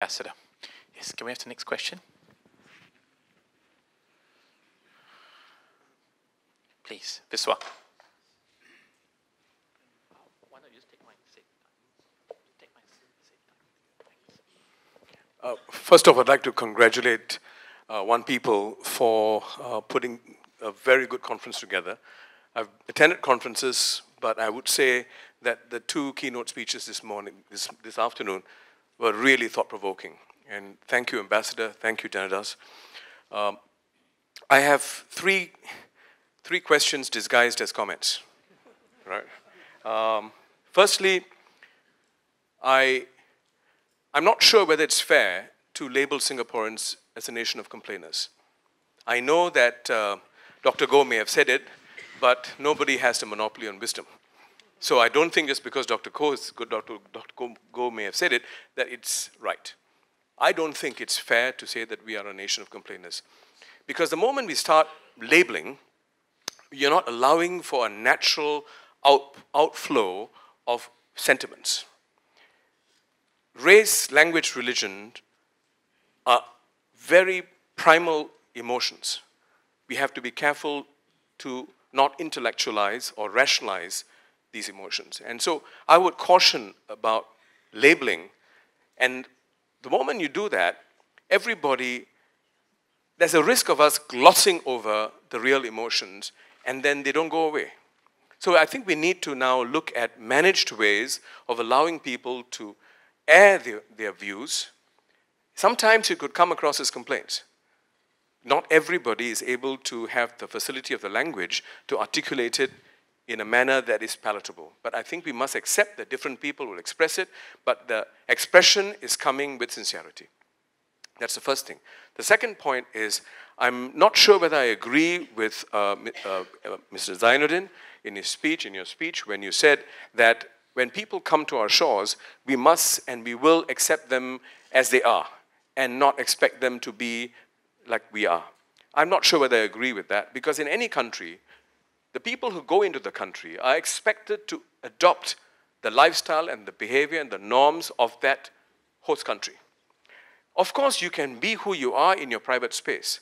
Ambassador. Yes, can we have the next question? Please, Viswa. Why don't you just take my seat? Take my seat. First off, I'd like to congratulate One People for putting a very good conference together. I've attended conferences, but I would say that the two keynote speeches this afternoon, were really thought-provoking. And thank you, Ambassador. Thank you, Janadas. I have three questions disguised as comments. Right? Firstly, I'm not sure whether it's fair to label Singaporeans as a nation of complainers. I know that Dr. Goh may have said it, but nobody has the monopoly on wisdom. So I don't think just because Dr. Goh may have said it, that it's right. I don't think it's fair to say that we are a nation of complainers. Because the moment we start labeling, you're not allowing for a natural outflow of sentiments. Race, language, religion are very primal emotions. We have to be careful to not intellectualize or rationalize these emotions. And so I would caution about labeling. And the moment you do that, there's a risk of us glossing over the real emotions, and then they don't go away. So I think we need to now look at managed ways of allowing people to air their views. Sometimes it could come across as complaints. Not everybody is able to have the facility of the language to articulate it in a manner that is palatable. But I think we must accept that different people will express it, but the expression is coming with sincerity. That's the first thing. The second point is, I'm not sure whether I agree with Mr. Zainuddin in your speech, when you said that when people come to our shores, we must and we will accept them as they are and not expect them to be like we are. I'm not sure whether I agree with that, because in any country, the people who go into the country are expected to adopt the lifestyle and the behavior and the norms of that host country. Of course, you can be who you are in your private space.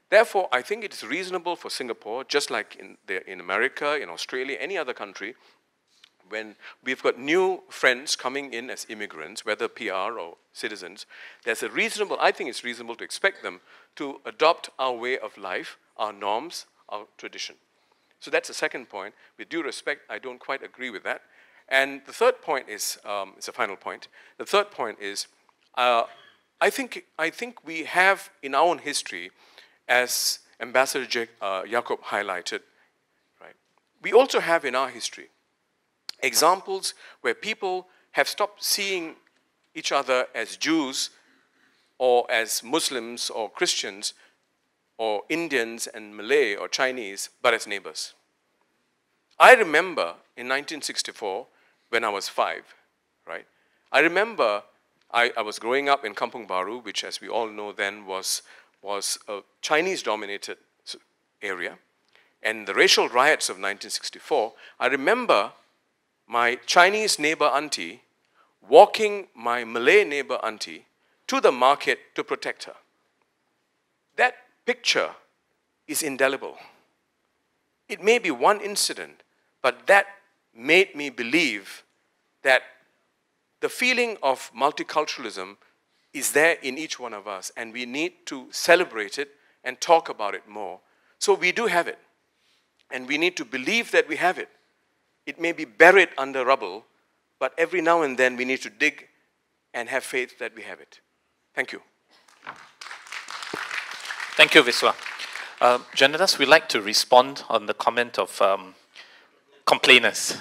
Therefore, I think it is reasonable for Singapore, just like in America, in Australia, any other country, when we've got new friends coming in as immigrants, whether PR or citizens, I think it's reasonable to expect them to adopt our way of life, our norms, our tradition. So that's the second point. With due respect, I don't quite agree with that. And the third point is, it's a final point. The third point is, I think we have in our own history, as Ambassador Yaacob highlighted, right? We also have in our history examples where people have stopped seeing each other as Jews or as Muslims or Christians or Indians and Malay or Chinese, but as neighbors. I remember in 1964, when I was 5, right? I remember I was growing up in Kampung Baru, which, as we all know then, was a Chinese-dominated area. And the racial riots of 1964, I remember my Chinese neighbor auntie walking my Malay neighbor auntie to the market to protect her. That picture is indelible. It may be one incident, but that made me believe that the feeling of multiculturalism is there in each one of us, and we need to celebrate it and talk about it more. So we do have it, and we need to believe that we have it. It may be buried under rubble, but every now and then we need to dig and have faith that we have it. Thank you. Thank you, Viswa. Janadas, we'd like to respond on the comment of complainers.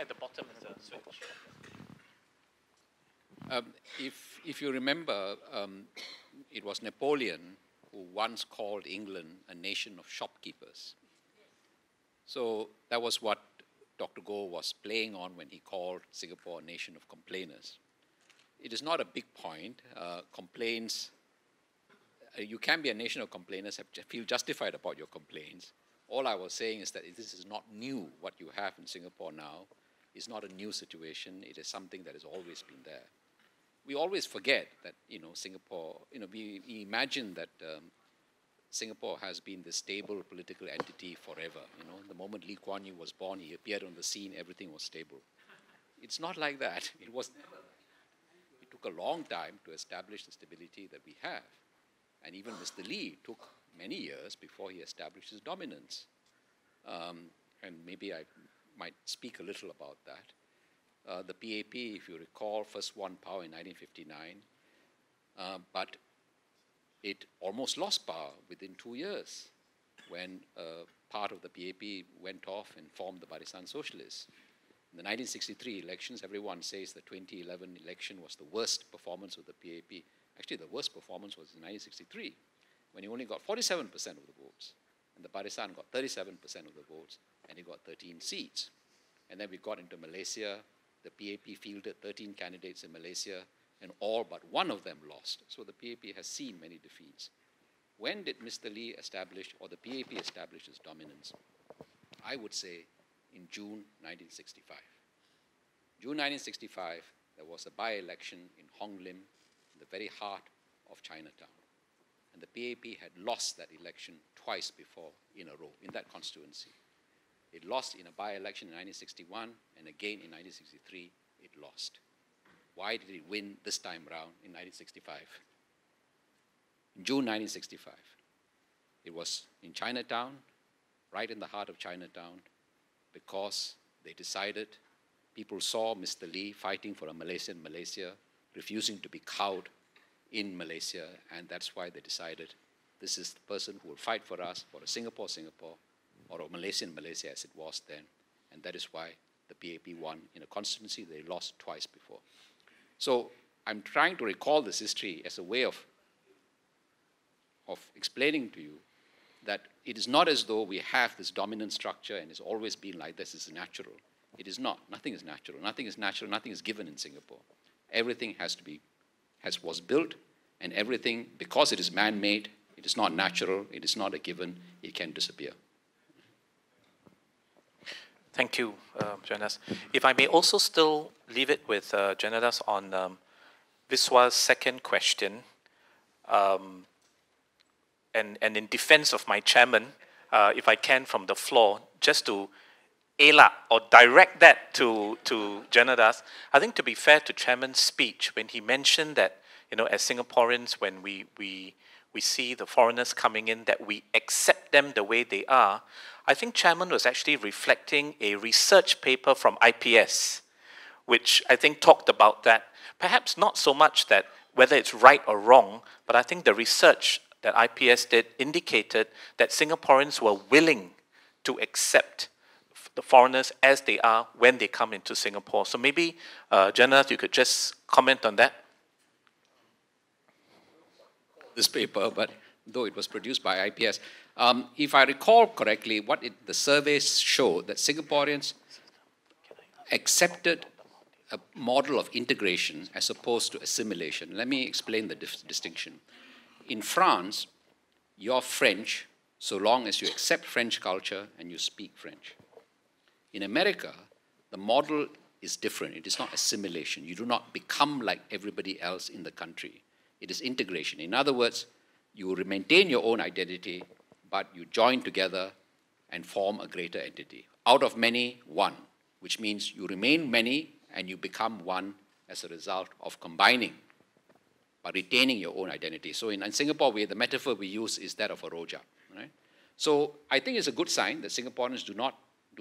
At the bottom is a switch. If you remember, it was Napoleon who once called England a nation of shopkeepers. So that was what Dr. Goh was playing on when he called Singapore a nation of complainers. It is not a big point. Complaints, you can be a nation of complainers, feel justified about your complaints. All I was saying is that this is not new, what you have in Singapore now. is not a new situation. It is something that has always been there. We always forget that, Singapore, we imagine that Singapore has been this stable political entity forever. The moment Lee Kuan Yew was born, he appeared on the scene, everything was stable. It's not like that. It took a long time to establish the stability that we have. And even Mr. Lee took many years before he established his dominance. And maybe I might speak a little about that. The PAP, if you recall, first won power in 1959, but it almost lost power within 2 years when part of the PAP went off and formed the Barisan Socialists. In the 1963 elections, everyone says the 2011 election was the worst performance of the PAP. Actually, the worst performance was in 1963, when he only got 47% of the votes, and the Barisan got 37% of the votes, and he got 13 seats. And then we got into Malaysia. The PAP fielded 13 candidates in Malaysia, and all but one of them lost. So the PAP has seen many defeats. When did Mr. Lee establish, or the PAP establish its dominance? I would say in June 1965. June 1965, there was a by-election in Hong Lim, in the very heart of Chinatown. And the PAP had lost that election twice before in a row, in that constituency. It lost in a by-election in 1961, and again in 1963, it lost. Why did it win this time around in 1965? In June 1965, it was in Chinatown, right in the heart of Chinatown, because they decided, people saw Mr. Lee fighting for a Malaysian Malaysia, refusing to be cowed in Malaysia, and that's why they decided this is the person who will fight for us, for a Singapore, or a Malaysian Malaysia as it was then, and that is why the PAP won in a constituency they lost twice before. So I'm trying to recall this history as a way of explaining to you that it is not as though we have this dominant structure and it's always been like this, is natural. It is not. Nothing is natural. Nothing is natural. Nothing is given in Singapore. Everything was built, and everything, because it is man-made, it is not natural, it is not a given, it can disappear. Thank you, Janadas. If I may also still leave it with Janadas on Viswa's second question, and in defense of my chairman, if I can from the floor, just to elak or direct that to Janadas, I think to be fair to Chairman's speech, when he mentioned that, as Singaporeans, when we see the foreigners coming in, that we accept them the way they are, I think Chairman was actually reflecting a research paper from IPS, which I think talked about that. Perhaps not so much that whether it's right or wrong, but I think the research that IPS did indicated that Singaporeans were willing to accept the foreigners as they are when they come into Singapore. So maybe, Janadas, you could just comment on that. This paper, but though it was produced by IPS, if I recall correctly, the surveys showed that Singaporeans accepted a model of integration as opposed to assimilation. Let me explain the distinction. In France, you're French so long as you accept French culture and you speak French. In America, the model is different. It is not assimilation. You do not become like everybody else in the country. It is integration. In other words, you maintain your own identity, but you join together and form a greater entity. Out of many, one, which means you remain many and you become one as a result of combining, but retaining your own identity. So in Singapore, the metaphor we use is that of a rojak. Right? So I think it's a good sign that Singaporeans do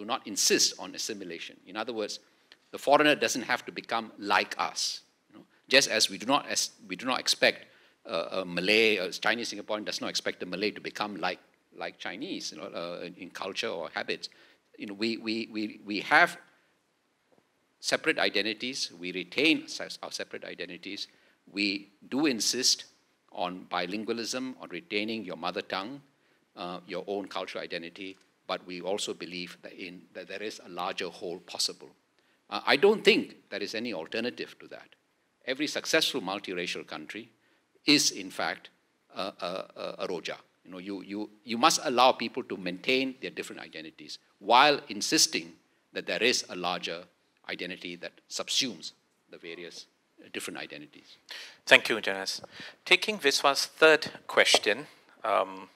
not insist on assimilation. In other words, the foreigner doesn't have to become like us. Just as we do not expect a Malay, a Chinese Singaporean does not expect a Malay to become like Chinese, in culture or habits. We have separate identities. We retain our separate identities. We do insist on bilingualism, on retaining your mother tongue, your own cultural identity, but we also believe that there is a larger whole possible. I don't think there is any alternative to that. Every successful multiracial country is, in fact, a rojak. You must allow people to maintain their different identities while insisting that there is a larger identity that subsumes the various different identities. Thank you, Jonas. Taking Viswa's third question on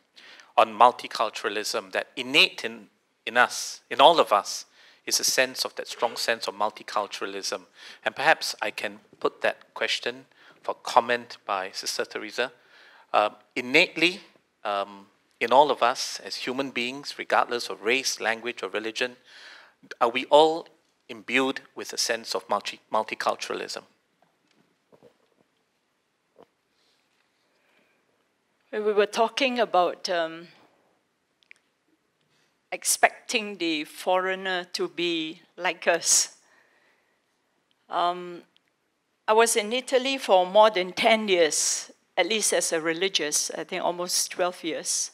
multiculturalism, that innate in us, in all of us, is a sense of that strong sense of multiculturalism. And perhaps I can put that question for comment by Sister Teresa. Innately, in all of us as human beings, regardless of race, language, or religion, are we all imbued with a sense of multiculturalism? We were talking about expecting the foreigner to be like us. I was in Italy for more than 10 years, at least as a religious, I think almost 12 years.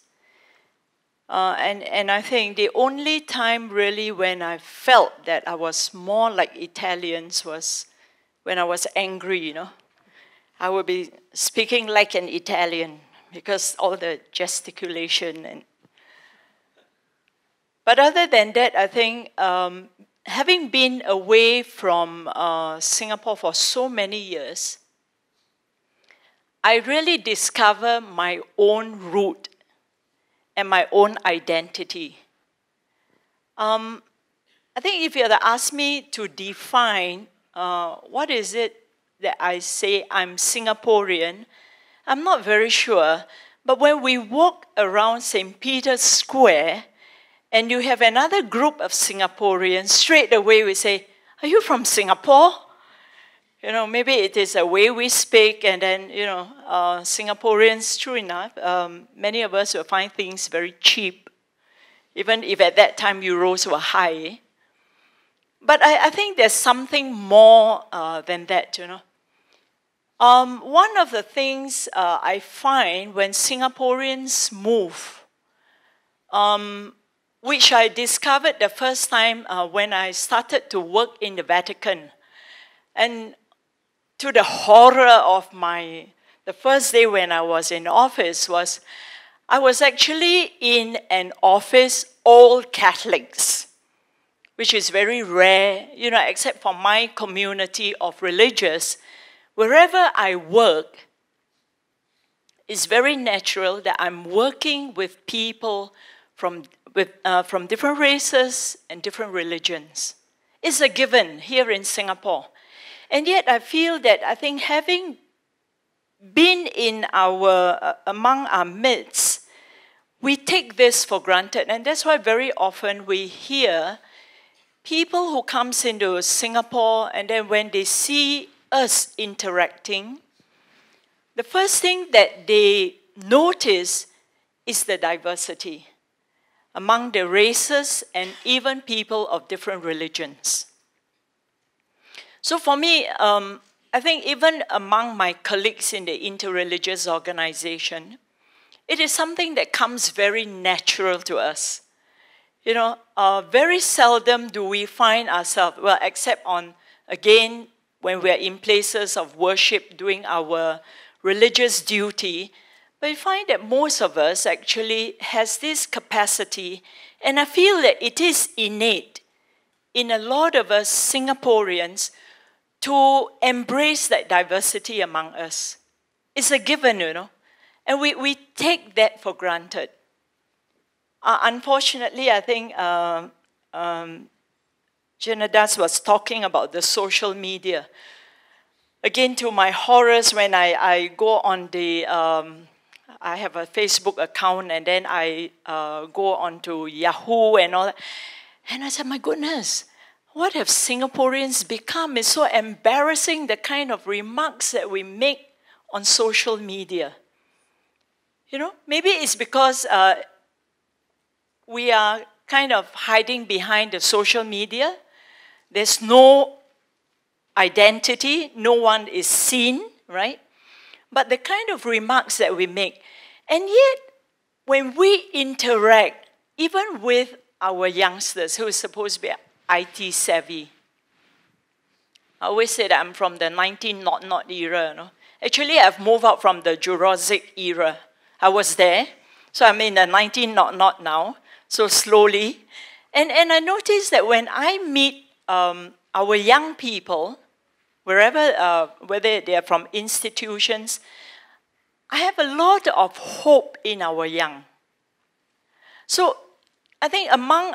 And I think the only time really when I felt that I was more like Italians was when I was angry, you know. I would be speaking like an Italian because all the gesticulation. But other than that, I think having been away from Singapore for so many years, I really discover my own root and my own identity. I think if you had to ask me to define what is it that I say I'm Singaporean, I'm not very sure. But when we walk around St. Peter's Square and you have another group of Singaporeans, straight away we say, "Are you from Singapore?" You know, maybe it is a way we speak, and then, you know, Singaporeans, true enough, many of us will find things very cheap, even if at that time euros were high. But I think there's something more than that, you know. One of the things I find when Singaporeans move, which I discovered the first time when I started to work in the Vatican, and to the horror of the first day when I was in office was, I was actually in an office all Catholics, which is very rare, you know, except for my community of religious. Wherever I work, it's very natural that I'm working with people from different races and different religions. It's a given here in Singapore. And yet I feel that I think having been in among our midst, we take this for granted. And that's why very often we hear people who comes into Singapore and then when they see us interacting, the first thing that they notice is the diversity among the races and even people of different religions. So for me, I think even among my colleagues in the interreligious organization, it is something that comes very natural to us. You know, very seldom do we find ourselves, well, except on, again, when we're in places of worship doing our religious duty, but we find that most of us actually has this capacity, and I feel that it is innate in a lot of us Singaporeans to embrace that diversity among us. It's a given, you know, and we take that for granted. Unfortunately, I think Janadas was talking about the social media. Again, to my horrors, when I go on the, I have a Facebook account, and then I go on to Yahoo and all that, and I said, my goodness, what have Singaporeans become? It's so embarrassing, the kind of remarks that we make on social media. You know, maybe it's because we are kind of hiding behind the social media. There's no identity, no one is seen, right? But the kind of remarks that we make. And yet, when we interact, even with our youngsters who is supposed to be IT savvy, I always say that I'm from the 1900 era, you know. Actually, I've moved out from the Jurassic era. I was there, so I'm in the 1900 now, so slowly. And I noticed that when I meet our young people, wherever, whether they are from institutions, I have a lot of hope in our young. So I think among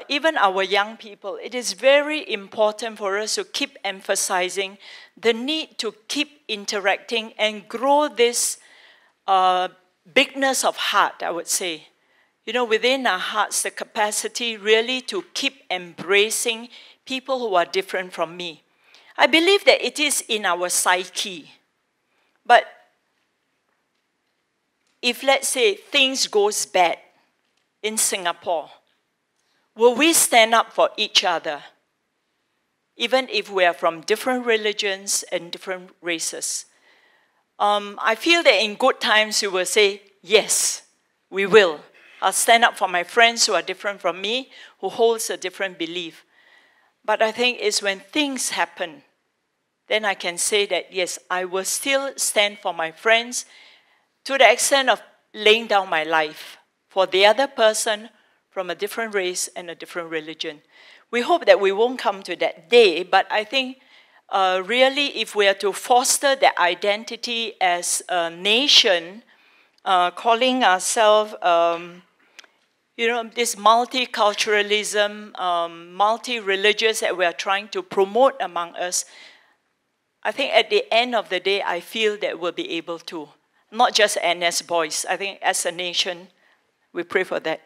even our young people, it is very important for us to keep emphasizing the need to keep interacting and grow this bigness of heart, I would say. You know, within our hearts, the capacity really to keep embracing people who are different from me. I believe that it is in our psyche. But if, let's say, things goes bad in Singapore, will we stand up for each other, even if we are from different religions and different races? I feel that in good times you will say, yes, we will. I'll stand up for my friends who are different from me, who holds a different belief. But I think it's when things happen, then I can say that, yes, I will still stand for my friends to the extent of laying down my life for the other person from a different race and a different religion. We hope that we won't come to that day, but I think really if we are to foster that identity as a nation, calling ourselves, you know, this multiculturalism, multi-religious that we are trying to promote among us, I think at the end of the day, I feel that we'll be able to. Not just NS boys. I think as a nation, we pray for that.